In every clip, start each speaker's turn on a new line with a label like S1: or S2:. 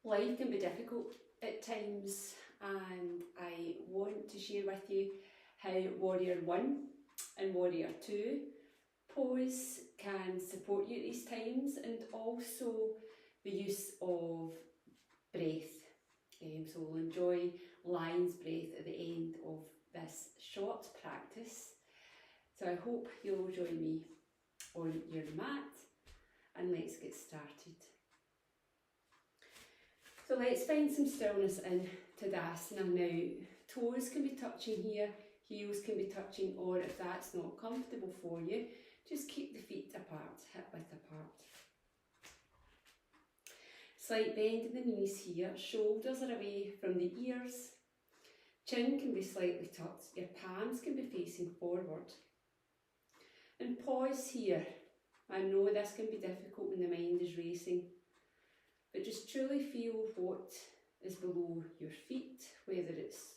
S1: Life can be difficult at times, and I want to share with you how Warrior 1 and Warrior 2 pose can support you at these times, and also the use of breath. So we'll enjoy lion's breath at the end of this short practice. So I hope you'll join me on your mat, and let's get started. So let's find some stillness in Tadasana now. Toes can be touching here, heels can be touching, or if that's not comfortable for you, just keep the feet apart, hip width apart. Slight bend in the knees here, shoulders are away from the ears, chin can be slightly tucked, your palms can be facing forward. And pause here. I know this can be difficult when the mind is racing, but just truly feel what is below your feet, whether it's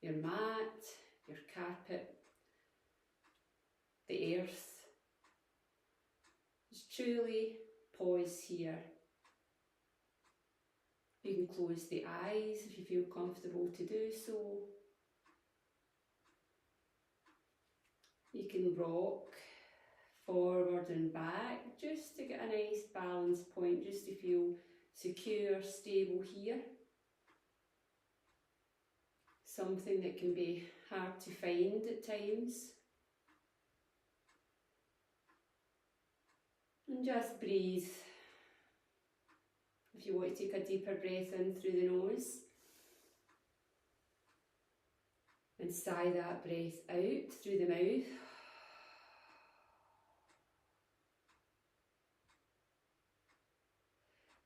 S1: your mat, your carpet, the earth. Just truly pause here. You can close the eyes if you feel comfortable to do so. You can rock forward and back just to get a nice balance point, just to feel secure, stable here. Something that can be hard to find at times. And just breathe. If you want to take a deeper breath in through the nose, and sigh that breath out through the mouth.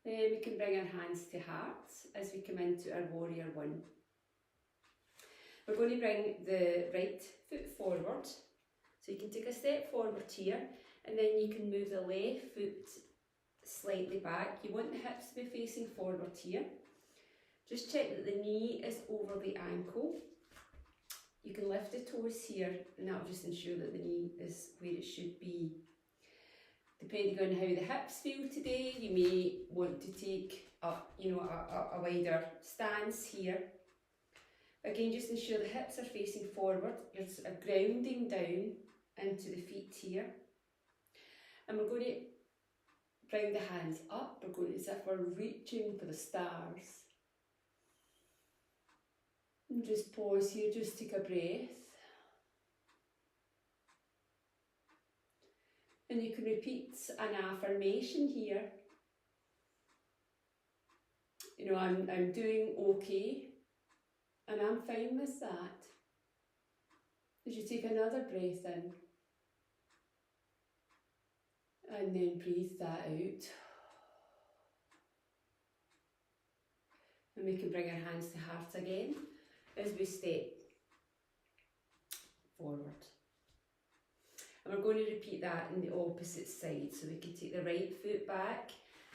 S1: Then we can bring our hands to hearts as we come into our Warrior 1. We're going to bring the right foot forward. So you can take a step forward here, and then you can move the left foot slightly back. You want the hips to be facing forward here. Just check that the knee is over the ankle. You can lift the toes here, and that will just ensure that the knee is where it should be. Depending on how the hips feel today, you may want to take a wider stance here. Again, just ensure the hips are facing forward. You're sort of grounding down into the feet here. And we're going to bring the hands up. We're going as if we're reaching for the stars. And just pause here, just take a breath. And you can repeat an affirmation here. I'm doing okay, and I'm fine with that. As you take another breath in, and then breathe that out. And we can bring our hands to heart again as we step forward. And we're going to repeat that in the opposite side. So we can take the right foot back.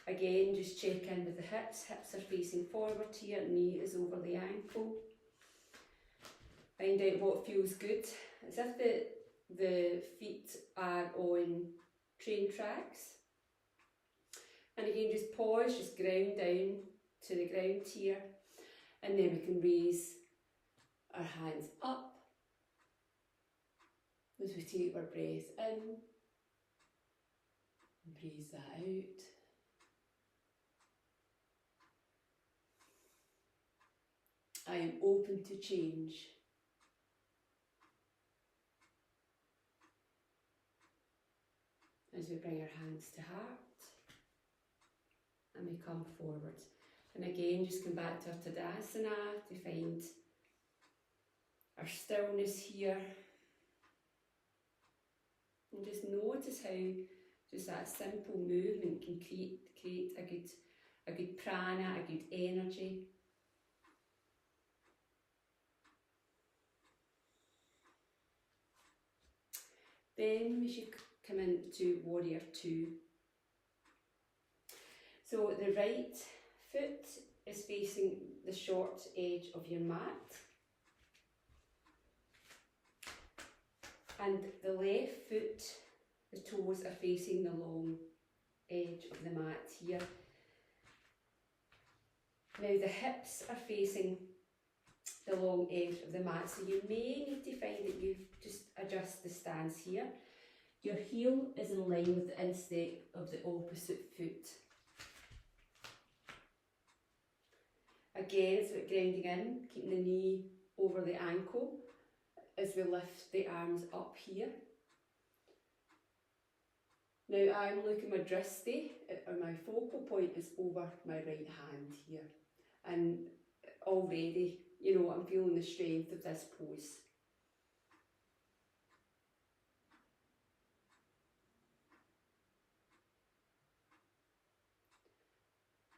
S1: Again, just check in with the hips. Hips are facing forward here, knee is over the ankle. Find out what feels good. As if the feet are on train tracks. And again, just pause, just ground down to the ground here. And then we can raise our hands up as we take our breath in, and breathe that out. I am open to change. As we bring our hands to heart, and we come forward. And again, just come back to our Tadasana to find our stillness here. And just notice how just that simple movement can create a good prana, a good energy. Then we should come into Warrior 2. So the right foot is facing the short edge of your mat. And the left foot, the toes are facing the long edge of the mat here. Now the hips are facing the long edge of the mat, so you may need to find that you just adjust the stance here. Your heel is in line with the instep of the opposite foot. Again, it's about grounding in, keeping the knee over the ankle as we lift the arms up here. Now I'm looking my drishti, or my focal point is over my right hand here. And already, you know, I'm feeling the strength of this pose.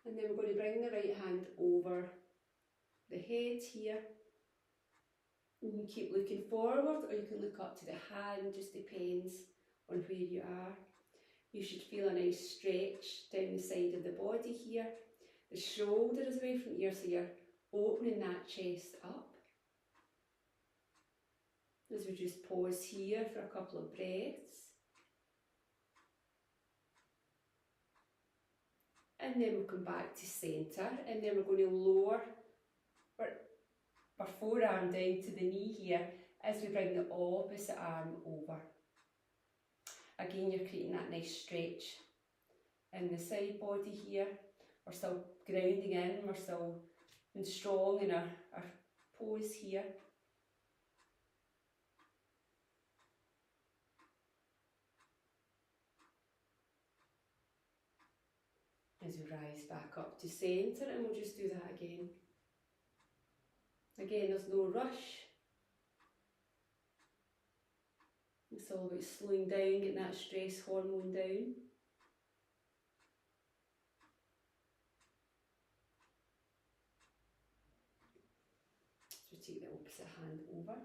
S1: And then we're going to bring the right hand over the head here. You can keep looking forward, or you can look up to the hand, just depends on where you are. You should feel a nice stretch down the side of the body here. The shoulder is away from the ear, so you're opening that chest up. As we just pause here for a couple of breaths. And then we'll come back to centre, and then we're going to lower our forearm down to the knee here as we bring the opposite arm over. Again, you're creating that nice stretch in the side body here. We're still grounding in, we're still being strong in our pose here. As we rise back up to centre, and we'll just do that again. Again, there's no rush. It's all about slowing down, getting that stress hormone down. So take the opposite hand over.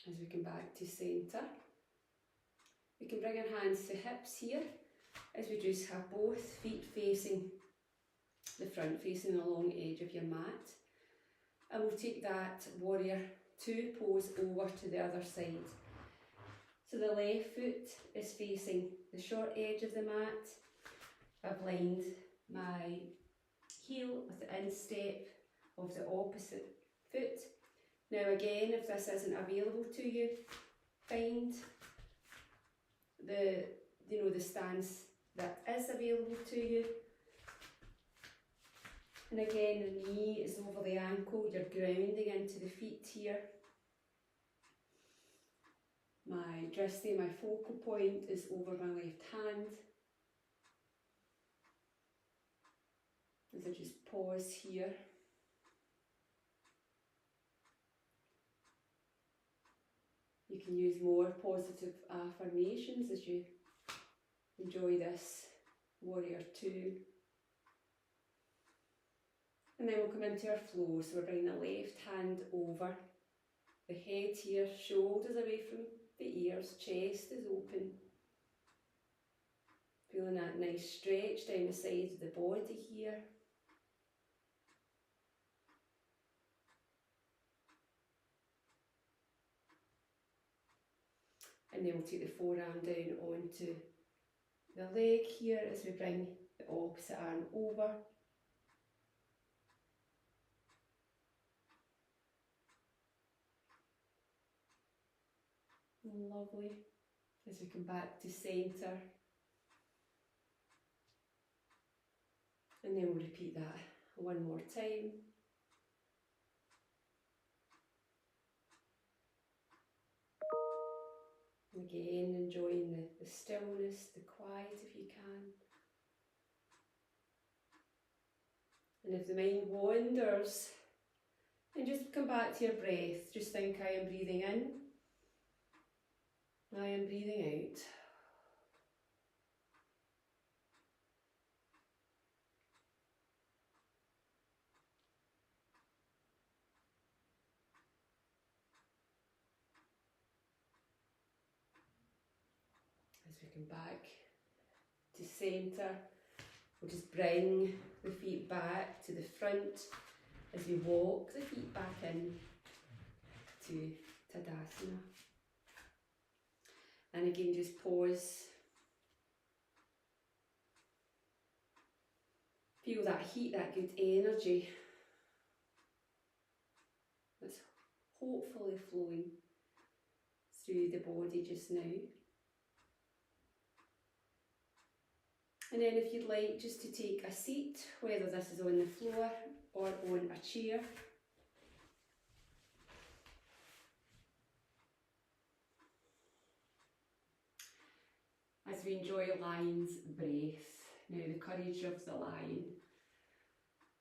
S1: As we come back to centre, we can bring our hands to hips here, as we just have both feet facing the front, facing the long edge of your mat. And we'll take that warrior two pose over to the other side. So the left foot is facing the short edge of the mat. I've lined my heel with the instep of the opposite foot. Now again, if this isn't available to you, find the stance that is available to you. And again, the knee is over the ankle, you're grounding into the feet here. My drishti, my focal point, is over my left hand. As I just pause here. You can use more positive affirmations as you enjoy this warrior two. And then we'll come into our flow. So we're bringing the left hand over the head here, shoulders away from the ears, chest is open. Feeling that nice stretch down the sides of the body here. And then we'll take the forearm down onto the leg here as we bring the opposite arm over. Lovely. As we come back to centre. And then we'll repeat that one more time. Again, enjoying the stillness, the quiet if you can. And if the mind wanders, then just come back to your breath. Just think, I am breathing in. I am breathing out. As we come back to centre, we'll just bring the feet back to the front as we walk the feet back in to Tadasana. And again, just pause. Feel that heat, that good energy that's hopefully flowing through the body just now. And then if you'd like just to take a seat, whether this is on the floor or on a chair. As we enjoy lion's breath. Now the courage of the lion.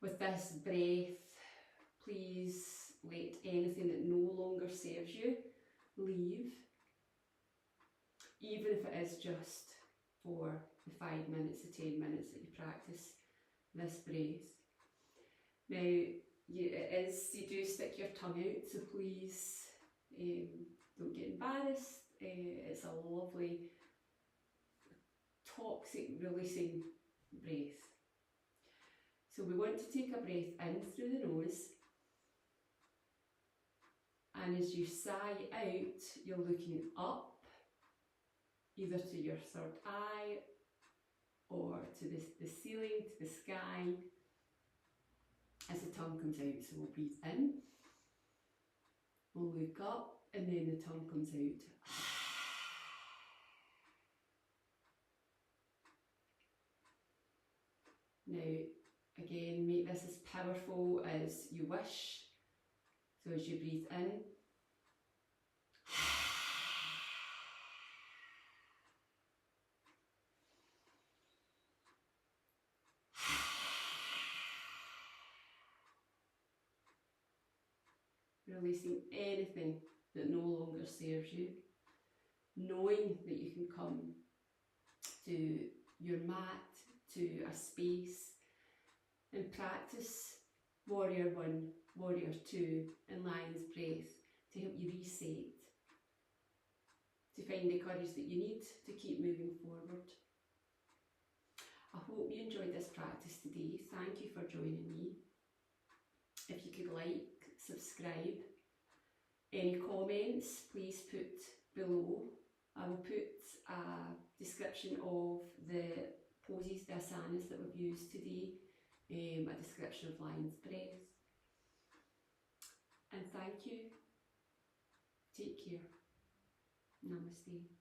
S1: With this breath, please let anything that no longer serves you leave. Even if it is just for the 5 minutes to 10 minutes that you practice this breath. Now, you do stick your tongue out, so please don't get embarrassed. It's a lovely, toxic releasing breath. So we want to take a breath in through the nose, and as you sigh out, you're looking up, either to your third eye or to the ceiling, to the sky, as the tongue comes out. So we'll breathe in, we'll look up, and then the tongue comes out. Now, again, make this as powerful as you wish. So as you breathe in, releasing anything that no longer serves you, knowing that you can come to your mat, to a space, and practice Warrior 1, Warrior 2 and Lion's Breath to help you reset, to find the courage that you need to keep moving forward. I hope you enjoyed this practice today. Thank you for joining me. If you could like, subscribe. Any comments, please put below. I will put a description of the poses, the asanas that we've used today, a description of Lion's Breath. And thank you. Take care. Namaste.